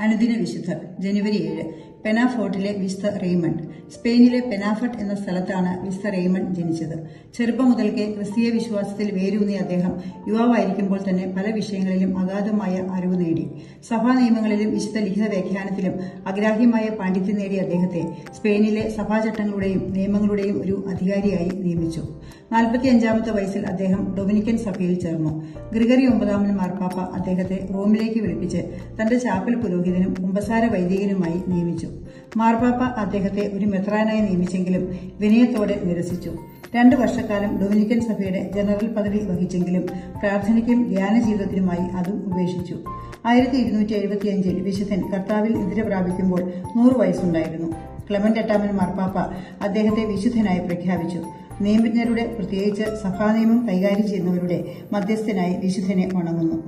അനുദിന വിശുദ്ധർ ജനുവരി 7 പെനാഫോർട്ടിലെ വിശുദ്ധ റെയ്മണ്ട്. സ്പെയിനിലെ പെനാഫർട്ട് എന്ന സ്ഥലത്താണ് വിശുദ്ധ റെയ്മണ്ട് ജനിച്ചത്. ചെറുപ്പം മുതൽക്കേ ക്രിസ്തീയ വിശ്വാസത്തിൽ വേരൂന്നിയ അദ്ദേഹം യുവാവായിരിക്കുമ്പോൾ തന്നെ പല വിഷയങ്ങളിലും അഗാധമായ അറിവ് നേടി. സഭാ നിയമങ്ങളിലും വിശുദ്ധ ലിഖിത വ്യാഖ്യാനത്തിലും അഗ്രാഹ്യമായ പാണ്ഡിത്യം നേടിയ അദ്ദേഹത്തെ സ്പെയിനിലെ സഭാചട്ടങ്ങളുടെയും നിയമങ്ങളുടെയും ഒരു അധികാരിയായി നിയമിച്ചു. 45-ാമത്തെ വയസ്സിൽ അദ്ദേഹം ഡൊമിനിക്കൻ സഭയിൽ ചേർന്നു. ഗ്രിഗറി 9 മാർപ്പാപ്പ അദ്ദേഹത്തെ റോമിലേക്ക് വിളിപ്പിച്ച് തന്റെ ചാപ്പൽ പുരോഹിതനും കുമ്പസാര വൈദികനുമായി നിയമിച്ചു. മാർപ്പാപ്പ അദ്ദേഹത്തെ ഒരു മെത്രാനായി നിയമിച്ചെങ്കിലും വിനയത്തോടെ നിരസിച്ചു. 2 വർഷക്കാലം ഡൊമിനിക്കൻ സഭയുടെ ജനറൽ പദവി വഹിച്ചെങ്കിലും പ്രാർത്ഥനയ്ക്കും ധ്യാന ജീവിതത്തിനുമായി അതും ഉപേക്ഷിച്ചു. 1275-ൽ വിശുദ്ധൻ കർത്താവിൽ നിദ്ര പ്രാപിക്കുമ്പോൾ 100 വയസ്സുണ്ടായിരുന്നു. ക്ലെമന്റ് 8 മാർപ്പാപ്പ അദ്ദേഹത്തെ വിശുദ്ധനായി പ്രഖ്യാപിച്ചു. നിയമജ്ഞരുടെ, പ്രത്യേകിച്ച് സഭാനിയമം കൈകാര്യം ചെയ്യുന്നവരുടെ മധ്യസ്ഥനായി വിശുദ്ധനെ വണങ്ങുന്നു.